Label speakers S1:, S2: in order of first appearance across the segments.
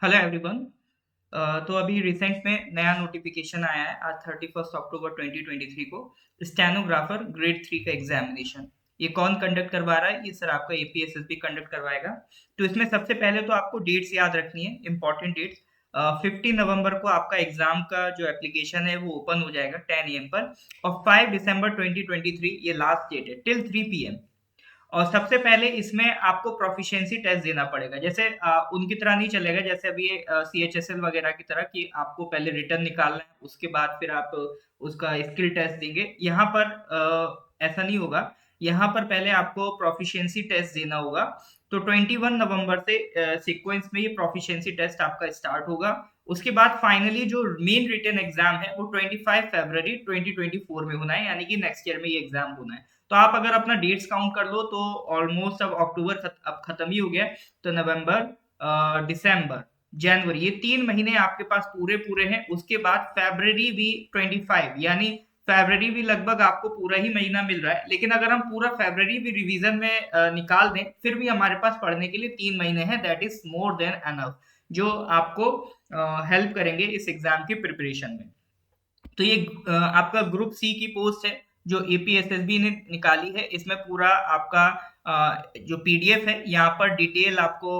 S1: Hello everyone. तो अभी recent में नया नोटिफिकेशन आया है आज 31 अक्टूबर 2023 को। स्टेनोग्राफर ग्रेड 3 का एग्जामिनेशन ये कौन कंडक्ट करवा रहा है? ये सर आपका एपीएसएसबी कंडक्ट करवाएगा। तो इसमें सबसे पहले तो आपको डेट्स याद रखनी है, इंपॉर्टेंट डेट्स। 15 नवंबर को आपका एग्जाम का जो एप्लीकेशन है वो ओपन हो जाएगा 10 AM पर। और 5 दिसंबर 2023 ये लास्ट डेट है टिल 3 PM। और सबसे पहले इसमें आपको प्रोफिशिएंसी टेस्ट देना पड़ेगा। जैसे उनकी तरह नहीं चलेगा जैसे अभी सीएचएसएल वगैरह की तरह कि आपको पहले रिटर्न निकालना है उसके बाद फिर आप उसका स्किल टेस्ट देंगे। यहाँ पर ऐसा नहीं होगा। यहाँ पर पहले आपको प्रोफिशिएंसी टेस्ट देना होगा। तो 21 नवंबर से सीक्वेंस में ये प्रोफिशिएंसी टेस्ट आपका स्टार्ट होगा। उसके बाद फाइनली जो मेन रिटर्न एग्जाम है वो 25 फरवरी 2024 में होना है, यानी कि नेक्स्ट ईयर में ये एग्जाम होना है। तो आप अगर अपना डेट्स काउंट कर लो तो ऑलमोस्ट अब अक्टूबर अब खत्म ही हो गया। तो नवंबर, दिसंबर, जनवरी, ये 3 महीने आपके पास पूरे पूरे हैं। उसके बाद फरवरी भी 25, यानी फरवरी भी लगभग आपको पूरा ही महीना मिल रहा है। लेकिन अगर हम पूरा फरवरी भी रिवीजन में निकाल दें फिर भी हमारे पास पढ़ने के लिए 3 महीने हैं। That is more than enough, जो आपको हेल्प करेंगे इस एग्जाम की प्रिपरेशन में। तो ये आपका ग्रुप सी की पोस्ट है जो एपीएसएसबी ने निकाली है। इसमें पूरा आपका जो पीडीएफ है यहाँ पर डिटेल आपको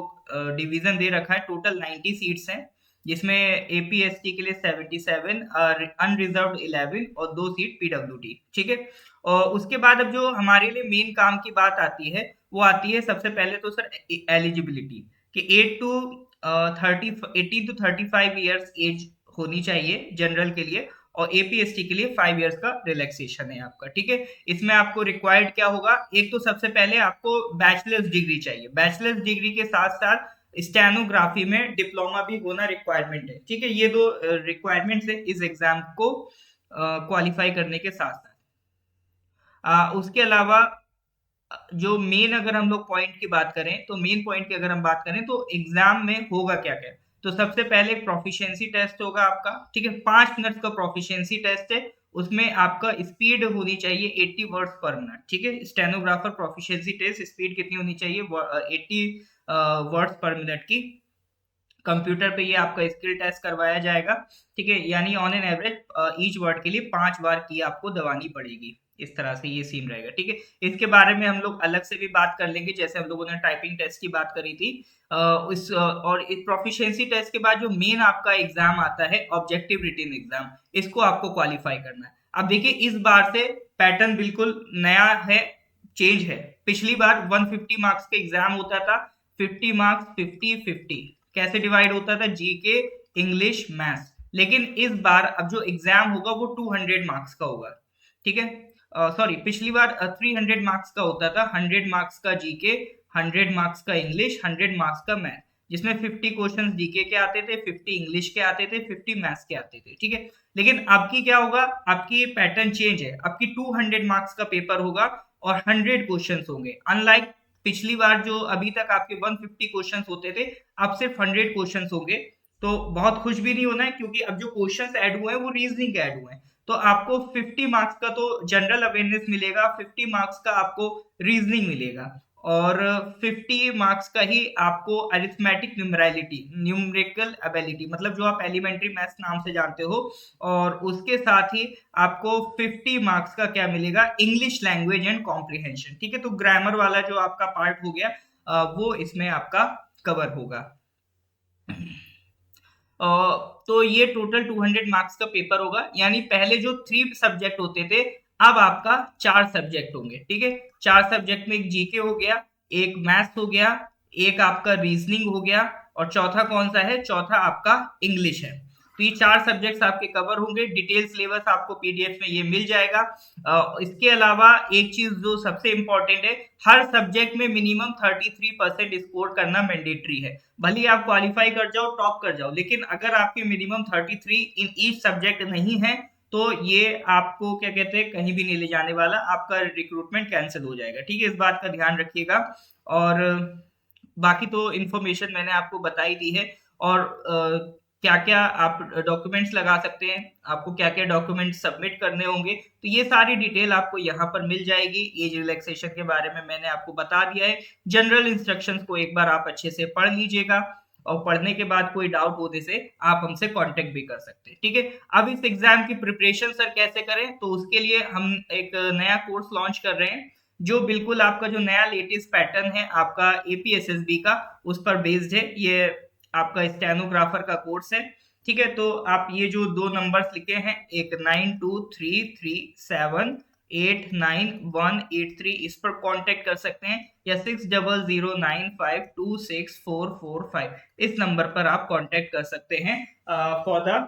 S1: डिवीजन दे रखा है। टोटल 90 सीट्स हैं जिसमें एपीएसटी के लिए 77 और अनरिजर्व्ड 11 और 2 सीट पीडब्ल्यूडी। ठीक है। और उसके बाद अब जो हमारे लिए मेन काम की बात आती है वो आती है सबसे पहले तो सर एलिजिबिलिटी कि 18 to 35 ईयर्स होनी चाहिए जनरल के लिए। और एपीएसटी के लिए 5 ईयर्स का रिलैक्सेशन है आपका। ठीक है। इसमें आपको रिक्वायर्ड क्या होगा? एक तो सबसे पहले आपको बैचलर्स डिग्री चाहिए। बैचलर्स डिग्री के साथ साथ स्टेनोग्राफी में डिप्लोमा भी होना रिक्वायरमेंट है। ठीक है। ये दो रिक्वायरमेंट्स है इस एग्जाम को क्वालिफाई करने के साथ साथ। उसके अलावा जो मेन अगर हम लोग पॉइंट की बात करें तो मेन पॉइंट की अगर हम बात करें तो एग्जाम में होगा क्या क्या। तो सबसे पहले प्रोफिशिएंसी टेस्ट होगा आपका। ठीक है। 5 मिनट का प्रोफिशिएंसी टेस्ट है। उसमें आपका स्पीड होनी चाहिए 80 वर्ड्स पर मिनट। ठीक है। स्टेनोग्राफर प्रोफिशिएंसी टेस्ट स्पीड कितनी होनी चाहिए? 80 वर्ड्स पर मिनट की। कंप्यूटर पे ये आपका स्किल टेस्ट करवाया जाएगा। ठीक है। यानी on an average each word के लिए 5 बार की आपको दबानी पड़ेगी। इस तरह से ये सीन रहेगा। ठीक है। इसके बारे में हम लोग अलग से भी बात कर लेंगे जैसे हम लोगों ने टाइपिंग टेस्ट की बात करी थी। और इस प्रोफिशिएंसी टेस्ट के बाद जो मेन आपका एग्जाम आता है ऑब्जेक्टिव रिटन एग्जाम, इसको आपको क्वालिफाई करना है। अब देखिए इस बार से पैटर्न बिल्कुल नया है, चेंज है। पिछली बार 150 मार्क्स का एग्जाम होता था। 50 मार्क्स 50-50 कैसे डिवाइड होता था? GK, English, maths. लेकिन इस बार अब जो एग्जाम होगा वो 200 मार्क्स का होगा। ठीक है। सॉरी, पिछली बार 300 मार्क्स का होता था। 100 मार्क्स का जीके, 100 मार्क्स का इंग्लिश, 100 मार्क्स का मैथ, जिसमें 50 क्वेश्चन जीके के आते थे, 50 इंग्लिश के आते थे, 50 मैथ्स के आते थे। ठीक है। लेकिन अब की क्या होगा? आपकी पैटर्न चेंज है। आपकी 200 मार्क्स का पेपर होगा और 100 क्वेश्चंस होंगे। अनलाइक पिछली बार जो अभी तक आपके 150 क्वेश्चंस होते थे, अब सिर्फ 100 क्वेश्चंस होंगे। तो बहुत खुश भी नहीं होना है क्योंकि अब जो क्वेश्चंस ऐड हुए हैं वो रीजनिंग के ऐड हुए हैं। तो आपको 50 मार्क्स का तो जनरल अवेयरनेस मिलेगा, 50 मार्क्स का आपको रीजनिंग मिलेगा और 50 मार्क्स का ही आपको अरिथमेटिक न्यूमरलिटी, न्यूमेरिकल एबिलिटी, मतलब जो आप एलिमेंट्री मैथ्स नाम से जानते हो। और उसके साथ ही आपको 50 मार्क्स का क्या मिलेगा? English language and comprehension. ठीक है। तो ग्रामर वाला जो आपका पार्ट हो गया वो इसमें आपका कवर होगा। तो ये टोटल 200 मार्क्स का पेपर होगा। यानी पहले जो 3 सब्जेक्ट होते थे अब आपका 4 सब्जेक्ट होंगे। ठीक है। 4 सब्जेक्ट में एक जीके हो गया, एक मैथ्स हो गया, एक आपका रीजनिंग हो गया और चौथा कौन सा है? चौथा आपका इंग्लिश है। तो ये 4 सब्जेक्ट्स आपके कवर होंगे। डिटेल सिलेबस आपको पीडीएफ में ये मिल जाएगा। इसके अलावा एक चीज जो सबसे इंपॉर्टेंट है, हर सब्जेक्ट में मिनिमम 33% स्कोर करना मैंडेटरी है। भले आप क्वालिफाई कर जाओ, टॉप कर जाओ, लेकिन अगर आपके मिनिमम 33 इन ईच सब्जेक्ट नहीं है तो ये आपको क्या कहते हैं, कहीं भी नहीं ले जाने वाला, आपका रिक्रूटमेंट कैंसिल हो जाएगा। ठीक है। इस बात का ध्यान रखिएगा। और बाकी तो इन्फॉर्मेशन मैंने आपको बताई दी है। और क्या क्या आप डॉक्यूमेंट्स लगा सकते हैं, आपको क्या क्या डॉक्यूमेंट सबमिट करने होंगे, तो ये सारी डिटेल आपको यहाँ पर मिल जाएगी। एज रिलैक्सेशन के बारे में मैंने आपको बता दिया है। जनरल इंस्ट्रक्शंस को एक बार आप अच्छे से पढ़ लीजिएगा। और पढ़ने के बाद कोई डाउट होने से आप हमसे कांटेक्ट भी कर सकते हैं, ठीक है। अब इस एग्जाम की प्रिपरेशन सर कैसे करें, तो उसके लिए हम एक नया कोर्स लॉन्च कर रहे हैं जो बिल्कुल आपका जो नया लेटेस्ट पैटर्न है आपका एपीएसएसबी का उस पर बेस्ड है। ये आपका स्टेनोग्राफर का कोर्स है, ठीक है। तो आप ये जो दो नंबर्स लिखे हैं, एक 9233789183 इस पर कांटेक्ट कर सकते हैं, या 6009526445 इस नंबर पर आप कांटेक्ट कर सकते हैं for the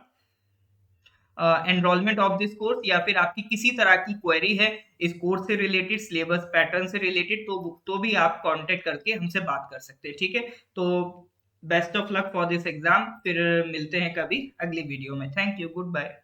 S1: enrolment of this course, या फिर आपकी किसी तरह की क्वेरी है इस कोर्स से रिलेटेड, सिलेबस पैटर्न से रिलेटेड, तो भी आप कांटेक्ट करके हमसे बात कर सकते हैं, ठीक है। तो best of luck for this exam, फिर मिलते हैं कभी अगली वीडियो में। Thank you, good bye.